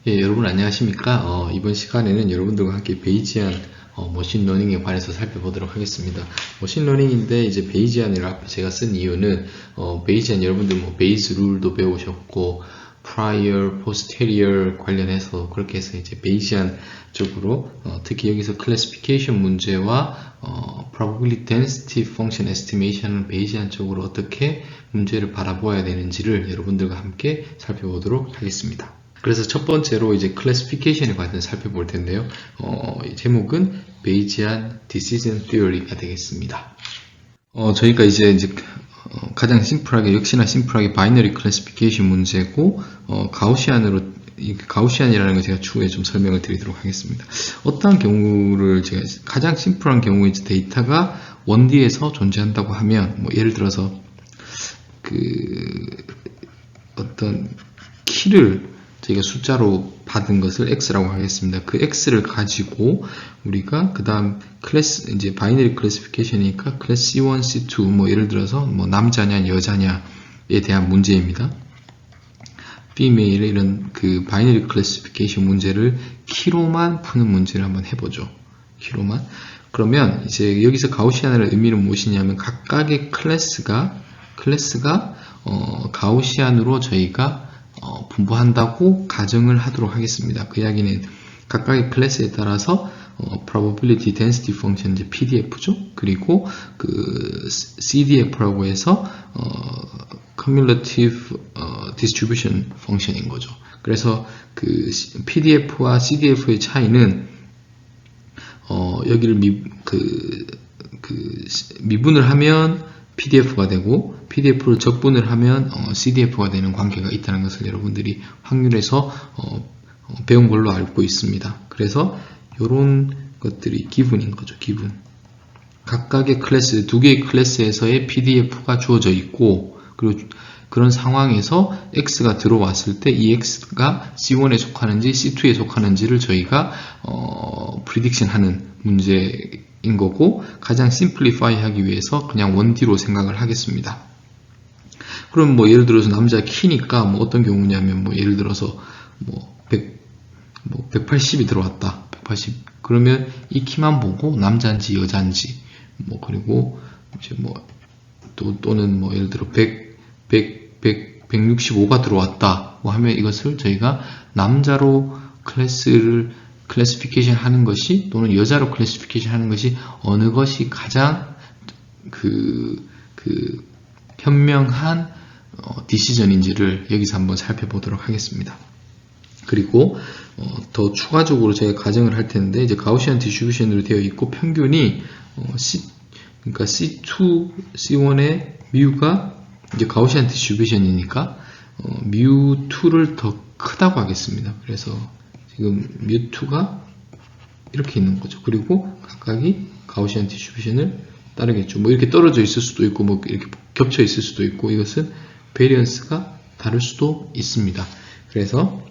예, 여러분 안녕하십니까? 이번 시간에는 여러분들과 함께 베이지안 머신러닝에 관해서 살펴보도록 하겠습니다. 머신러닝인데 이제 베이지안을 앞에 제가 쓴 이유는 베이지안 여러분들 뭐 베이스 룰도 배우셨고 prior, posterior 관련해서 그렇게 해서 이제 베이지안 쪽으로 특히 여기서 classification 문제와 probability density function estimation은 베이지안 쪽으로 어떻게 문제를 바라보아야 되는지를 여러분들과 함께 살펴보도록 하겠습니다. 그래서 첫 번째로 이제 클래시피케이션에 관해서 살펴볼 텐데요. 제목은 베이지안 디시전 티어리가 되겠습니다. 저희가 이제 가장 심플하게 역시나 심플하게 바이너리 클래시피케이션 문제고 가우시안이라는 거 제가 추후에 좀 설명을 드리도록 하겠습니다. 어떠한 경우를 제가 가장 심플한 경우에 이제 데이터가 원디에서 존재한다고 하면 뭐 예를 들어서 어떤 키를 저희가 숫자로 받은 것을 x라고 하겠습니다. 그 x를 가지고 우리가 그 다음 클래스 이제 바이너리 클래시피케이션이니까 클래스 C1, C2 뭐 예를 들어서 뭐 남자냐 여자냐에 대한 문제입니다. female의 이런 그 바이너리 클래시피케이션 문제를 키로만 푸는 문제를 한번 해보죠. 키로만. 그러면 이제 여기서 가우시안의 의미는 무엇이냐면 각각의 클래스가 가우시안으로 저희가 분포한다고 가정을 하도록 하겠습니다. 그 이야기는 각각의 클래스에 따라서 probability density function 이제 PDF죠. 그리고 그 CDF라고 해서 cumulative distribution function인 거죠. 그래서 그 PDF와 CDF의 차이는 여기를 미분을 하면 PDF가 되고 PDF를 적분을 하면 CDF가 되는 관계가 있다는 것을 여러분들이 확률에서 배운 걸로 알고 있습니다. 그래서 이런 것들이 기분인 거죠. 기분. 각각의 클래스, 두 개의 클래스에서의 PDF가 주어져 있고 그리고 그런 상황에서 X가 들어왔을 때 이 X가 C1에 속하는지 C2에 속하는지를 저희가 프리딕션 하는 문제인 거고 가장 심플리파이 하기 위해서 그냥 1D로 생각을 하겠습니다. 그럼 뭐 예를 들어서 남자 키니까 뭐 어떤 경우냐면 뭐 예를 들어서 180이 들어왔다. 180. 그러면 이 키만 보고 남자인지 여자인지 뭐 그리고 이제 또는 뭐 예를 들어 165가 들어왔다. 뭐 하면 이것을 저희가 남자로 클래시피케이션 하는 것이 또는 여자로 클래시피케이션 하는 것이 어느 것이 가장 현명한 디시전인지를 여기서 한번 살펴보도록 하겠습니다. 그리고 더 추가적으로 제가 가정을 할 텐데 이제 가우시안 디스트리뷰션으로 되어 있고 평균이 그러니까 C2, C1의 뮤가 이제 가우시안 디스트리뷰션이니까 뮤2를 더 크다고 하겠습니다. 그래서 지금 뮤2가 이렇게 있는 거죠. 그리고 각각이 가우시안 디스트리뷰션을 따르겠죠. 뭐 이렇게 떨어져 있을 수도 있고 뭐 이렇게 겹쳐 있을 수도 있고 이것은 베리언스가 다를 수도 있습니다. 그래서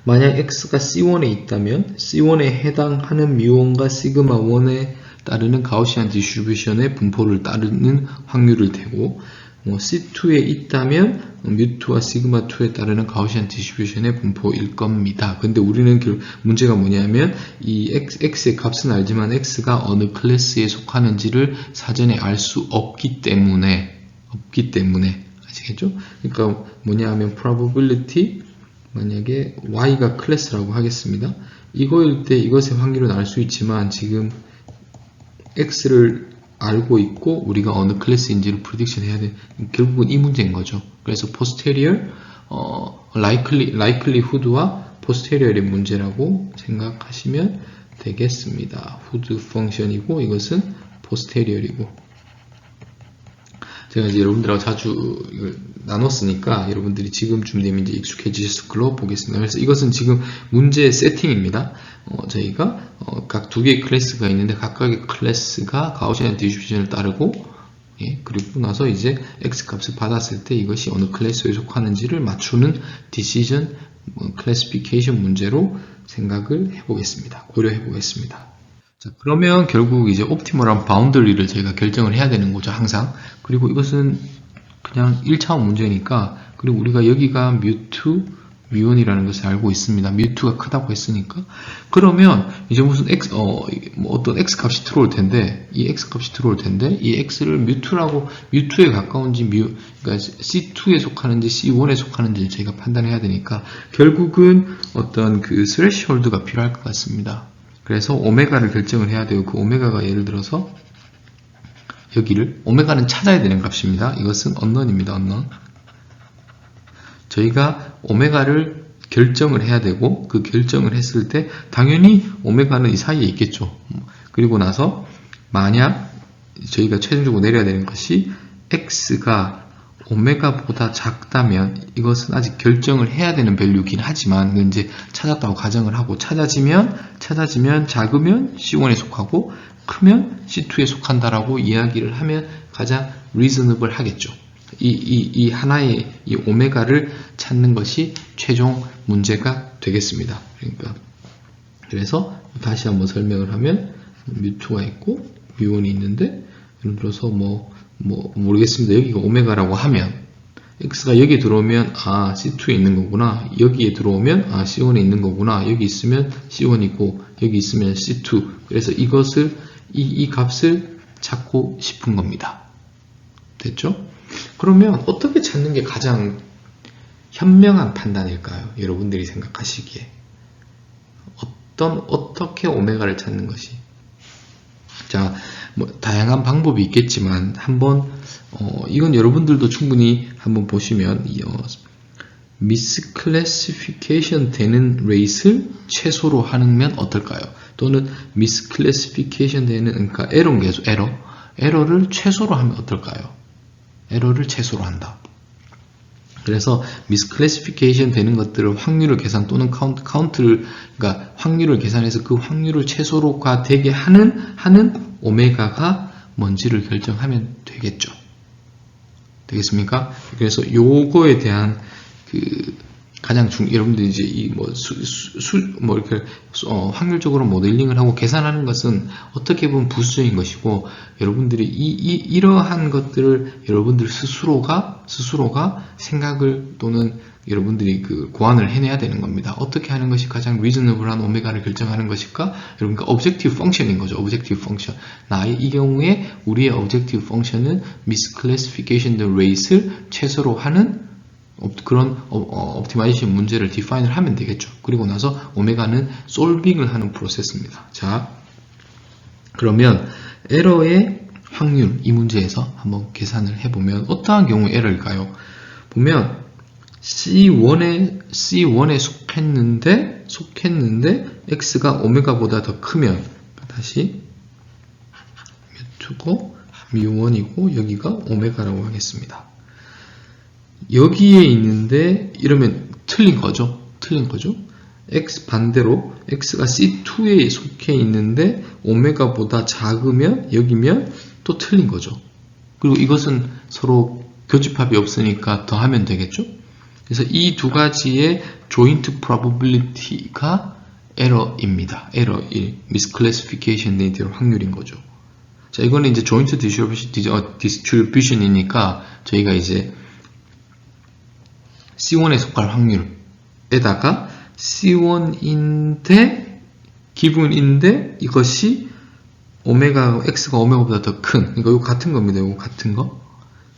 만약 x가 C1에 있다면 C1에 해당하는 뮤1과 시그마1에 따르는 가우시안 디스트리뷰션의 분포를 따르는 확률을 대고 C2에 있다면 뮤2와 시그마2에 따르는 가우시안 디스트리뷰션의 분포일 겁니다. 근데 우리는 문제가 뭐냐면 이 x의 값은 알지만 x가 어느 클래스에 속하는지를 사전에 알 수 없기 때문에 아시겠죠? 그러니까 뭐냐 하면 probability 만약에 y가 클래스라고 하겠습니다. 이거일 때 이것의 확률은 알 수 있지만 지금 x를 알고 있고 우리가 어느 클래스인지를 프리딕션 해야 돼. 결국은 이 문제인 거죠. 그래서 posterior, likelihood와 posterior의 문제라고 생각하시면 되겠습니다. hood 펑션이고 이것은 posterior이고 제가 이제 여러분들하고 자주 이걸 나눴으니까 여러분들이 지금쯤 되면 이제 익숙해지셨을 걸로 보겠습니다. 그래서 이것은 지금 문제의 세팅입니다. 저희가 각 두 개의 클래스가 있는데 각각의 클래스가 가우시안 디스트리뷰션을 따르고 그리고 나서 이제 x 값을 받았을 때 이것이 어느 클래스에 속하는지를 맞추는 디시전 클래시피케이션 문제로 생각을 해보겠습니다. 고려해 보겠습니다. 자, 그러면 결국 이제 옵티멀한 바운더리를 저희가 결정을 해야 되는 거죠, 항상. 그리고 이것은 그냥 1차원 문제니까, 그리고 우리가 여기가 뮤2, 뮤1이라는 것을 알고 있습니다. 뮤2가 크다고 했으니까. 그러면 이제 무슨 어떤 x 값이 들어올 텐데, 이 x 값이 들어올 텐데, 이 x를 뮤2에 가까운지 그러니까 C2에 속하는지 C1에 속하는지 저희가 판단해야 되니까, 결국은 어떤 그 스레시홀드가 필요할 것 같습니다. 그래서 오메가를 결정을 해야 되고, 그 오메가가 예를 들어서 여기를, 오메가는 찾아야 되는 값입니다. 이것은 unknown입니다. unknown. 저희가 오메가를 결정을 해야 되고, 그 결정을 했을 때 당연히 오메가는 이 사이에 있겠죠. 그리고 나서 만약 저희가 최종적으로 내려야 되는 것이 x가 오메가보다 작다면, 이것은 아직 결정을 해야 되는 밸류이긴 하지만 이제 찾았다고 가정을 하고, 찾아지면 작으면 C1에 속하고 크면 C2에 속한다라고 이야기를 하면 가장 reasonable 하겠죠. 이 하나의 이 오메가를 찾는 것이 최종 문제가 되겠습니다. 그래서 다시 한번 설명을 하면 뮤2가 있고 뮤1이 있는데, 예를 들어서 모르겠습니다. 여기가 오메가라고 하면 x가 여기 들어오면 C2에 있는 거구나, 여기에 들어오면 C1에 있는 거구나, 여기 있으면 C1이고 여기 있으면 C2. 그래서 이것을 이 값을 찾고 싶은 겁니다. 됐죠? 그러면 어떻게 찾는 게 가장 현명한 판단일까요? 여러분들이 생각하시기에 어떻게 오메가를 찾는 것이? 자, 다양한 방법이 있겠지만 한번 이건 여러분들도 충분히 한번 보시면 misclassification 되는 레이스를 최소로 하면 어떨까요? 또는 misclassification 되는, 그러니까 에러를 최소로 하면 어떨까요? 에러를 최소로 한다. 그래서 misclassification 되는 것들을 확률을 계산 또는 카운트를, 그러니까 확률을 계산해서 그 확률을 최소로가 되게 하는 오메가가 뭔지를 결정하면 되겠죠. 되겠습니까? 그래서 요거에 대한 가장 여러분들이 이제 이렇게 확률적으로 모델링을 하고 계산하는 것은 어떻게 보면 부수적인 것이고, 여러분들이 이러한 것들을 여러분들 스스로가 생각을 또는 여러분들이 고안을 해내야 되는 겁니다. 어떻게 하는 것이 가장 리즈너블한 오메가를 결정하는 것일까? 여러분과 objective function인 거죠. objective function. 이 경우에 우리의 objective function은 misclassification the rate를 최소로 하는 그런 옵티마이제이션 문제를 디파인을 하면 되겠죠. 그리고 나서 오메가는 솔빙을 하는 프로세스입니다. 자, 그러면 에러의 확률, 이 문제에서 한번 계산을 해보면 어떠한 경우 에러일까요? 보면 C1에 속했는데 x가 오메가보다 더 크면, 다시 뮤2고 뮤1이고 여기가 오메가라고 하겠습니다. 여기에 있는데 이러면 틀린 거죠. x 반대로 x가 C2에 속해 있는데 오메가보다 작으면, 여기면 또 틀린 거죠. 그리고 이것은 서로 교집합이 없으니까 더하면 되겠죠. 그래서 이 두 가지의 joint probability가 에러입니다. 에러 1, misclassification 에 대한 확률인 거죠. 자, 이거는 이제 joint distribution이니까 저희가 이제 C1에 속할 확률에다가 C1인데 기분인데 이것이 x가 오메가보다 더 큰, 이거 같은 겁니다. 이거 같은 거.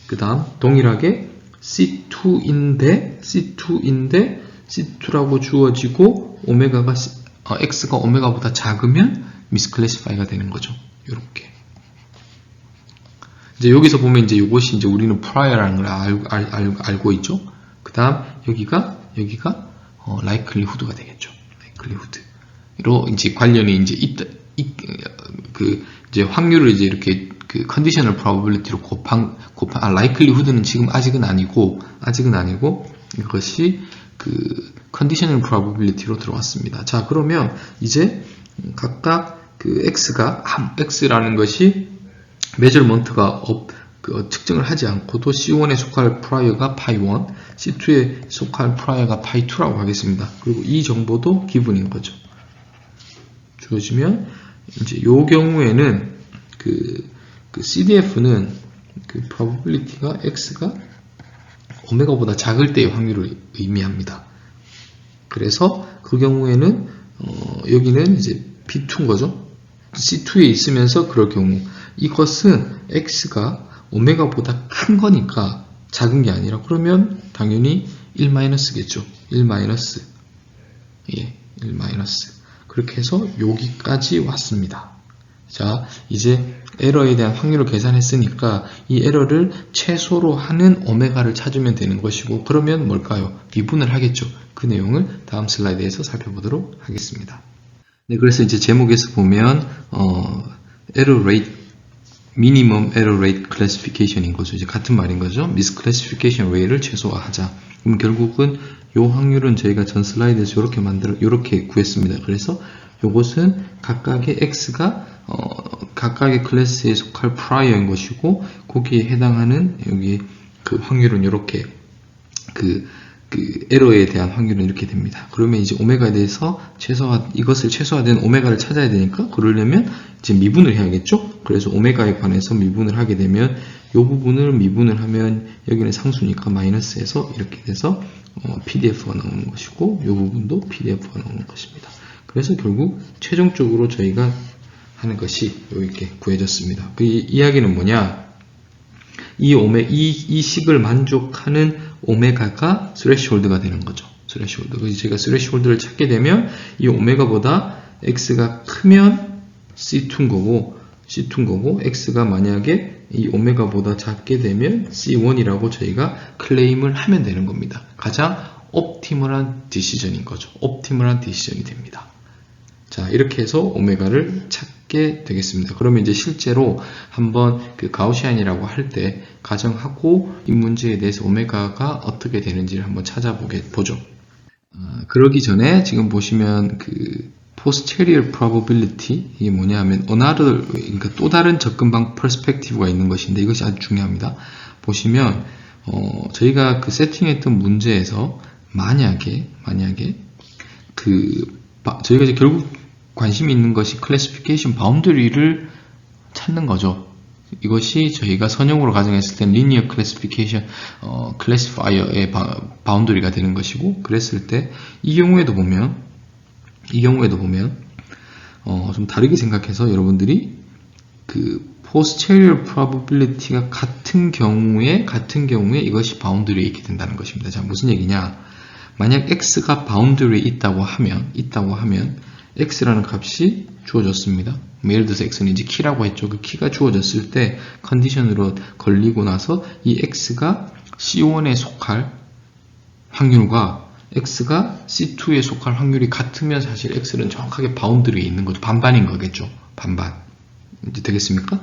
그 다음 동일하게 C2인데 C2라고 주어지고 x가 오메가보다 작으면 misclassify가 되는 거죠. 이렇게. 이제 여기서 보면 이제 이것이 이제 우리는 prior라는 걸 알고 있죠. 그 다음 여기가 likelihood가 되겠죠. likelihood로 이제 관련이 이제 이제 확률을 이제 이렇게 conditional probability로 likelihood는 지금 아직은 아니고 이것이 conditional probability로 들어왔습니다. 자, 그러면 이제 각각 x라는 것이 measurement가 측정을 하지 않고도 C1에 속할 prior가 pi1, C2에 속할 prior가 pi2라고 하겠습니다. 그리고 이 정보도 기분인 거죠. 주어지면 이제 요 경우에는 CDF는 probability가 x가 오메가보다 작을 때의 확률을 의미합니다. 그래서 그 경우에는 여기는 이제 B2인 거죠. C2에 있으면서 그럴 경우 이것은 X가 오메가보다 큰 거니까 작은 게 아니라 그러면 당연히 1-겠죠. 1-. 예, 1-. 그렇게 해서 여기까지 왔습니다. 자, 이제 에러에 대한 확률을 계산했으니까 이 에러를 최소로 하는 오메가를 찾으면 되는 것이고, 그러면 뭘까요? 미분을 하겠죠. 그 내용을 다음 슬라이드에서 살펴보도록 하겠습니다. 네, 그래서 이제 제목에서 보면 error rate, minimum error rate classification인 거죠. 이제 같은 말인 거죠. misclassification rate를 최소화하자. 그럼 결국은 요 확률은 저희가 전 슬라이드에서 이렇게 구했습니다. 그래서 요것은 각각의 x가 각각의 클래스에 속할 prior인 것이고, 거기에 해당하는 여기 그 확률은 이렇게 그 에러에 대한 확률은 이렇게 됩니다. 그러면 이제 오메가에 대해서 이것을 최소화된 오메가를 찾아야 되니까, 그러려면 이제 미분을 해야겠죠? 그래서 오메가에 관해서 미분을 하게 되면 이 부분을 미분을 하면 여기는 상수니까 마이너스에서 이렇게 돼서 PDF가 나오는 것이고, 이 부분도 PDF가 나오는 것입니다. 그래서 결국 최종적으로 저희가 하는 것이 이렇게 구해졌습니다. 그 이야기는 뭐냐? 이 식을 만족하는 오메가가 스레시홀드가 되는 거죠. 스레시홀드. 그래서 제가 스레시홀드를 찾게 되면 이 오메가보다 x가 크면 C2인 거고, x가 만약에 이 오메가보다 작게 되면 C1이라고 저희가 클레임을 하면 되는 겁니다. 가장 옵티멀한 디시전인 거죠. 옵티멀한 디시전이 됩니다. 자, 이렇게 해서 오메가를 찾게 되겠습니다. 그러면 이제 실제로 한번 그 가우시안이라고 할 때 가정하고 이 문제에 대해서 오메가가 어떻게 되는지를 한번 찾아보죠. 그러기 전에 지금 보시면 그 posterior probability, 이게 뭐냐 하면 그러니까 또 다른 접근방 perspective가 있는 것인데, 이것이 아주 중요합니다. 보시면 저희가 그 세팅했던 문제에서 만약에 저희가 이제 결국 관심이 있는 것이 클래시피케이션 바운더리를 찾는 거죠. 이것이 저희가 선형으로 가정했을 때 리니어 클래시피케이션 클래시파이어의 바운더리가 되는 것이고, 그랬을 때 이 경우에도 보면 좀 다르게 생각해서 여러분들이 그 posterior probability가 같은 경우에 이것이 바운더리에 있게 된다는 것입니다. 자, 무슨 얘기냐? 만약 x가 바운더리에 있다고 하면 x라는 값이 주어졌습니다. 예를 들어서 x는 이제 키라고 했죠. 그 키가 주어졌을 때 컨디션으로 걸리고 나서 이 x가 C1에 속할 확률과 x가 C2에 속할 확률이 같으면 사실 x는 정확하게 바운더리에 있는 거죠. 반반인 거겠죠. 반반. 이제 되겠습니까?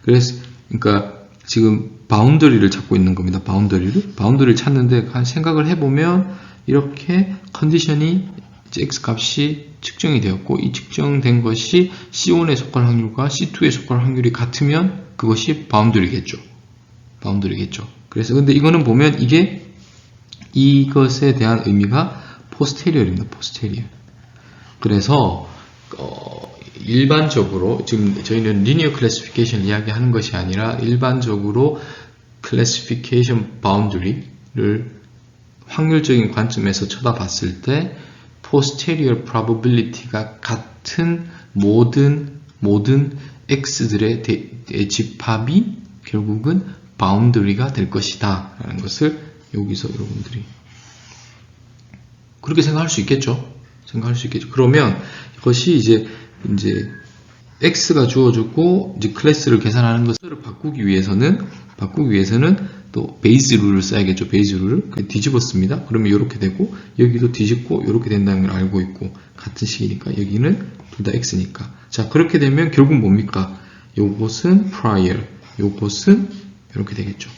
그러니까 지금 바운더리를 찾고 있는 겁니다. 바운더리를 찾는데 생각을 해보면 이렇게 컨디션이 이제 x 값이 측정이 되었고, 이 측정된 것이 C1에 속할 확률과 C2에 속할 확률이 같으면 그것이 바운더리겠죠. 그래서 근데 이거는 보면 이것에 대한 의미가 포스테리어입니다. 포스테리어. 그래서 일반적으로 지금 저희는 리니어 클래시피케이션 이야기하는 것이 아니라 일반적으로 클래시피케이션 바운더리를 확률적인 관점에서 쳐다봤을 때 posterior probability가 같은 모든 x들의 집합이 결국은 바운더리가 될 것이다 라는 것을 여기서 여러분들이 그렇게 생각할 수 있겠죠. 그러면 이것이 이제 x가 주어졌고, 이제 클래스를 계산하는 것을 바꾸기 위해서는 또 베이스 룰을 써야겠죠. 베이스 룰을 뒤집었습니다. 그러면 이렇게 되고, 여기도 뒤집고 이렇게 된다는 걸 알고 있고, 같은 식이니까 여기는 둘 다 x니까. 자, 그렇게 되면 결국 뭡니까? 요것은 prior, 요것은 이렇게 되겠죠.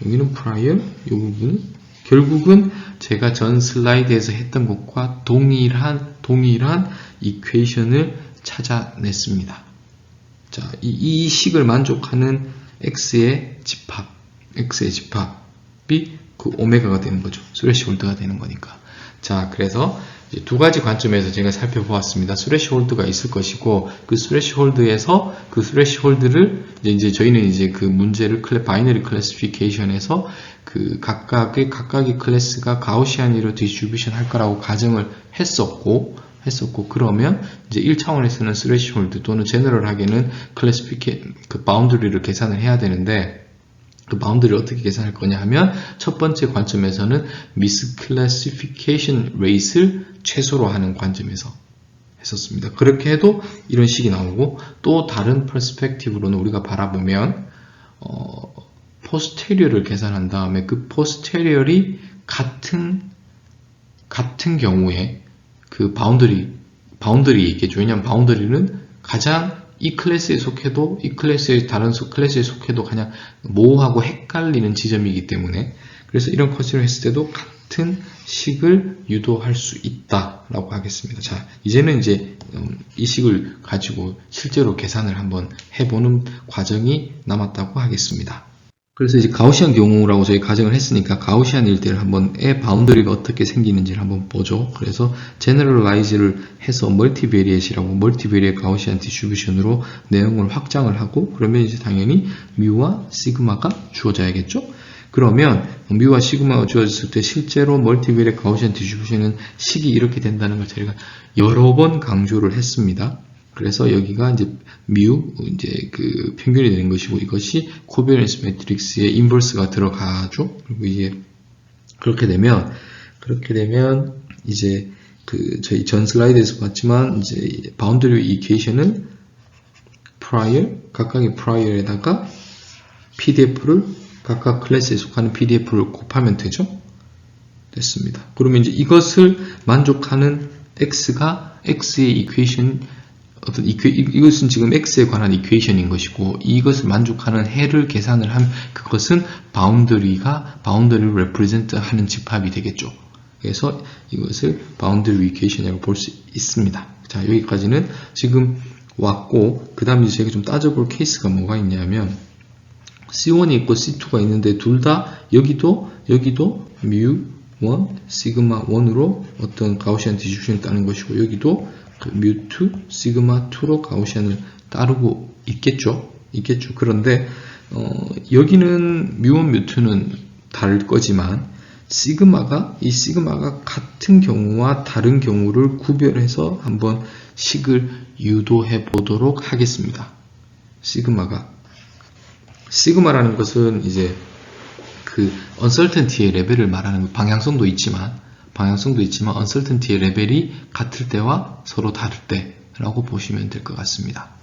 여기는 prior, 이 부분은 결국은 제가 전 슬라이드에서 했던 것과 동일한 이퀘이션을 찾아냈습니다. 자, 이 식을 만족하는 x의 집합이 그 오메가가 되는 거죠. 스레시홀드가 되는 거니까. 자, 그래서 이제 두 가지 관점에서 제가 살펴보았습니다. 스레시홀드가 있을 것이고, 그 스레시홀드에서 그 스레시홀드를 이제 저희는 이제 그 문제를 바이너리 클래시피케이션에서 그 각각의 클래스가 가우시안으로 디스트리뷰션 할 거라고 가정을 했었고, 그러면 이제 1차원에서는 스레시홀드 또는 제너럴하게는 그 바운더리를 계산을 해야 되는데, 그 바운더리를 어떻게 계산할 거냐 하면 첫 번째 관점에서는 misclassification rate을 최소로 하는 관점에서 했었습니다. 그렇게 해도 이런 식이 나오고, 또 다른 퍼스펙티브로는 우리가 바라보면 posterior를 계산한 다음에 그 posterior이 같은 경우에 그 바운더리 얘기죠. 왜냐하면 바운더리는 가장 이 클래스에 속해도 이 클래스의 다른 클래스에 속해도 그냥 모호하고 헷갈리는 지점이기 때문에, 그래서 이런 컨시를 했을 때도 같은 식을 유도할 수 있다라고 하겠습니다. 자, 이제는 이제 이 식을 가지고 실제로 계산을 한번 해보는 과정이 남았다고 하겠습니다. 그래서 이제 가우시안 경우라고 저희 가정을 했으니까 가우시안 일대를 한번 바운더리가 어떻게 생기는지를 한번 보죠. 그래서 제너럴라이즈를 해서 멀티베리엣이라고 멀티베리엣 가우시안 디스트리뷰션으로 내용을 확장을 하고, 그러면 이제 당연히 뮤와 시그마가 주어져야겠죠. 그러면 뮤와 시그마가 주어졌을 때 실제로 멀티베리엣 가우시안 디스트리뷰션은 식이 이렇게 된다는 걸 저희가 여러 번 강조를 했습니다. 그래서 여기가 이제 뮤, 이제 그 평균이 되는 것이고, 이것이 코비어런스 매트릭스의 인버스가 들어가죠. 그리고 이게 그렇게 되면 이제 그 저희 전 슬라이드에서 봤지만 이제 바운더리 이퀘이션은 각각의 prior에다가 PDF를 각각 클래스에 속하는 PDF를 곱하면 되죠. 됐습니다. 그러면 이제 이것을 만족하는 X의 이퀘이션, 이것은 지금 X에 관한 이퀘이션인 것이고, 이것을 만족하는 해를 계산을 하면 그것은 바운더리를 레프레젠트 하는 집합이 되겠죠. 그래서 이것을 바운더리 이퀘이션이라고 볼 수 있습니다. 자, 여기까지는 지금 왔고, 그 다음에 제가 좀 따져볼 케이스가 뭐가 있냐면, C1이 있고 C2가 있는데 둘 다 여기도 뮤1, 시그마 1으로 어떤 가우시안 디스트리뷰션을 따는 것이고, 여기도 그 뮤2, 시그마2로 가우시안을 따르고 있겠죠. 그런데 여기는 뮤1, 뮤2는 다를 거지만 이 시그마가 같은 경우와 다른 경우를 구별해서 한번 식을 유도해 보도록 하겠습니다. 시그마라는 것은 이제 그 uncertainty의 레벨을 말하는, 방향성도 있지만 uncertainty의 레벨이 같을 때와 서로 다를 때라고 보시면 될 것 같습니다.